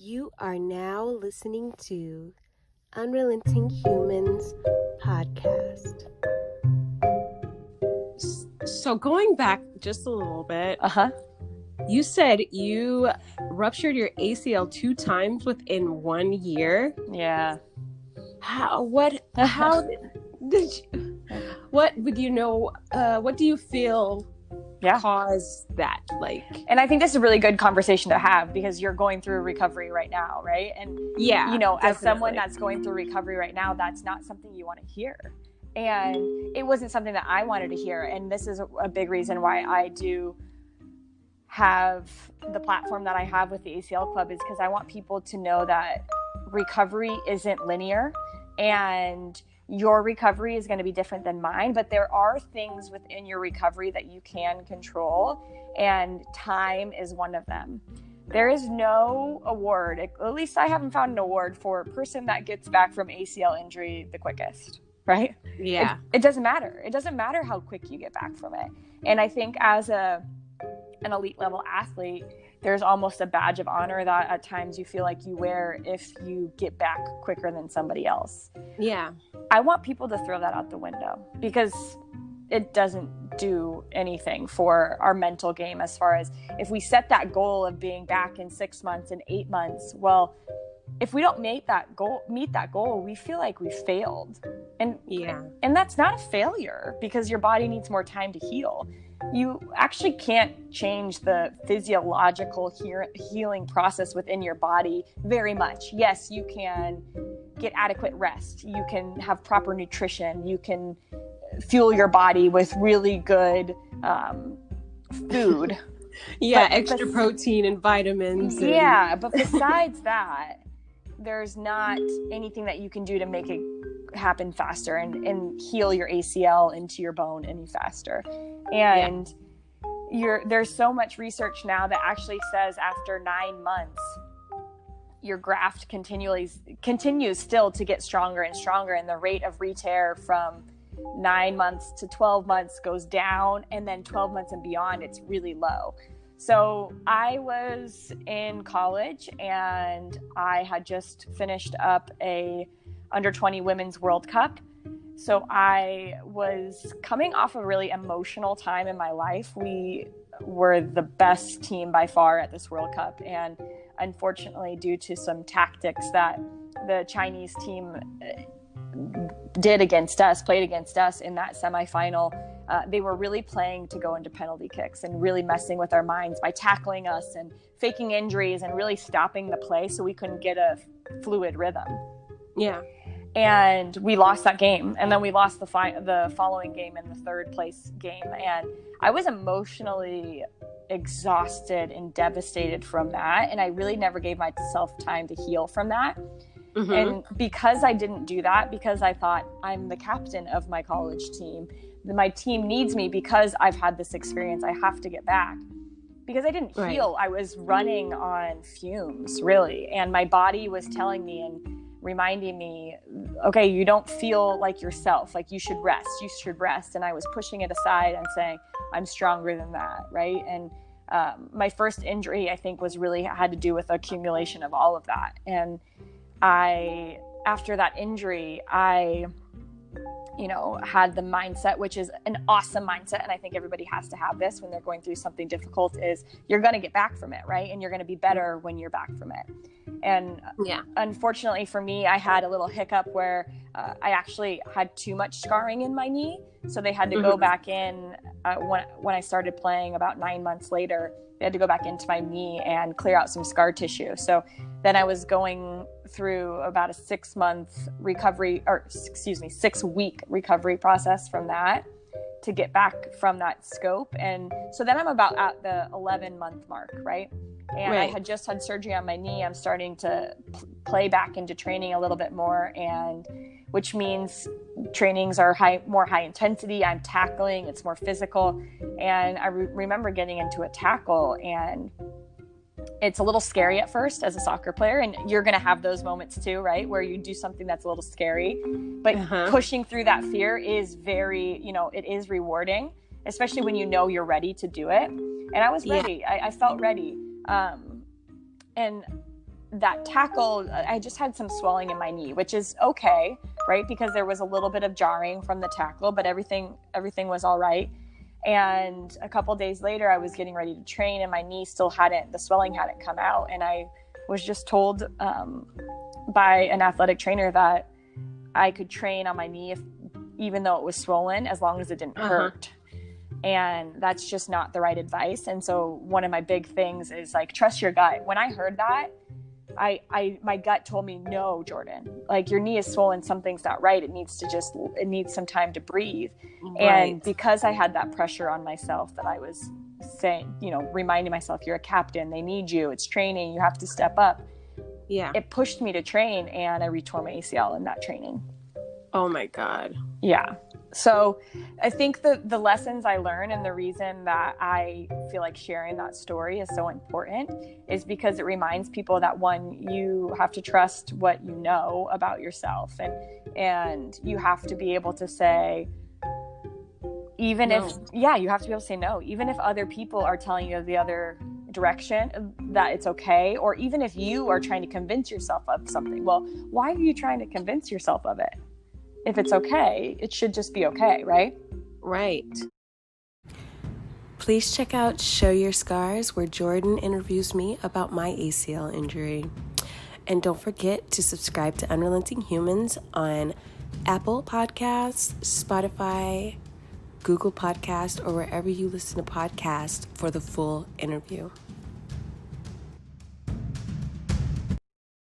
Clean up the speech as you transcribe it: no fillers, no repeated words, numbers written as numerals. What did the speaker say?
You are now listening to Unrelenting Humans podcast. So going back just a little bit, you said you ruptured your ACL 2 times within 1 year. Yeah. What do you feel caused that? And I think this is a really good conversation to have because you're going through recovery right now, right? And definitely. as someone that's going through recovery right now, that's not something you want to hear. And it wasn't something that I wanted to hear. And this is a big reason why I do have the platform that I have with the ACL Club, is because I want people to know that recovery isn't linear and your recovery is going to be different than mine, but there are things within your recovery that you can control, and time is one of them. There is no award, at least I haven't found an award, for a person that gets back from ACL injury the quickest, right? Yeah. It doesn't matter. It doesn't matter how quick you get back from it. And I think as an elite level athlete, there's almost a badge of honor that at times you feel like you wear if you get back quicker than somebody else. Yeah. I want people to throw that out the window because it doesn't do anything for our mental game. As far as if we set that goal of being back in 6 months and 8 months, well, if we don't meet that goal, we feel like we failed. And that's not a failure because your body needs more time to heal. You actually can't change the physiological healing process within your body very much. Yes, you can get adequate rest. You can have proper nutrition. You can fuel your body with really good food. Extra protein and vitamins. But besides that, there's not anything that you can do to make it happen faster and heal your ACL into your bone any faster. And there's so much research now that actually says after 9 months, your graft continues still to get stronger and stronger, and the rate of re-tear from 9 months to 12 months goes down, and then 12 months and beyond, it's really low. So I was in college and I had just finished up a under 20 women's World Cup. So I was coming off a really emotional time in my life. We were the best team by far at this World Cup. And unfortunately, due to some tactics that the Chinese team played against us in that semifinal, they were really playing to go into penalty kicks and really messing with our minds by tackling us and faking injuries and really stopping the play so we couldn't get a fluid rhythm. Yeah. And we lost that game. And then we lost the following game in the third place game. And I was emotionally exhausted and devastated from that. And I really never gave myself time to heal from that. Mm-hmm. And because I didn't do that, because I thought I'm the captain of my college team, my team needs me because I've had this experience, I have to get back. Because I didn't heal, I was running on fumes, really. And my body was telling me and reminding me, okay, you don't feel like yourself, like you should rest. And I was pushing it aside and saying, I'm stronger than that, right? And my first injury, I think, had to do with accumulation of all of that. And after that injury, I had the mindset, which is an awesome mindset. And I think everybody has to have this when they're going through something difficult, is you're going to get back from it, right? And you're going to be better when you're back from it. And unfortunately for me, I had a little hiccup where I actually had too much scarring in my knee. So they had to go back in when I started playing about 9 months later. They had to go back into my knee and clear out some scar tissue. So then I was going through about a 6 week recovery process from that to get back from that scope. And so then I'm about at the 11-month mark, right? And I had just had surgery on my knee. I'm starting to play back into training a little bit more, and which means trainings are more high intensity. I'm tackling, it's more physical. And I remember getting into a tackle, and it's a little scary at first as a soccer player, and you're going to have those moments too, right? Where you do something that's a little scary, but pushing through that fear is very, it is rewarding, especially when you know you're ready to do it. And I was ready. I felt ready. And that tackle, I just had some swelling in my knee, which is okay, right? Because there was a little bit of jarring from the tackle, but everything was all right. And a couple days later, I was getting ready to train, and my knee still the swelling hadn't come out. And I was just told by an athletic trainer that I could train on my knee even though it was swollen, as long as it didn't hurt. And that's just not the right advice. And so one of my big things is like, trust your gut. When I heard that, my gut told me, no, Jordan, like your knee is swollen. Something's not right. It needs some time to breathe. Right. And because I had that pressure on myself that I was saying, reminding myself, you're a captain, they need you, it's training, you have to step up. Yeah. It pushed me to train, and I retore my ACL in that training. Oh my God. Yeah. So I think the lessons I learned, and the reason that I feel like sharing that story is so important, is because it reminds people that, one, you have to trust what you know about yourself, and you have to be able to say, you have to be able to say no, even if other people are telling you the other direction, that it's okay. Or even if you are trying to convince yourself of something, well, why are you trying to convince yourself of it? If it's okay, it should just be okay, right? Right. Please check out Show Your Scars, where Jordan interviews me about my ACL injury. And don't forget to subscribe to Unrelenting Humans on Apple Podcasts, Spotify, Google Podcasts, or wherever you listen to podcasts for the full interview.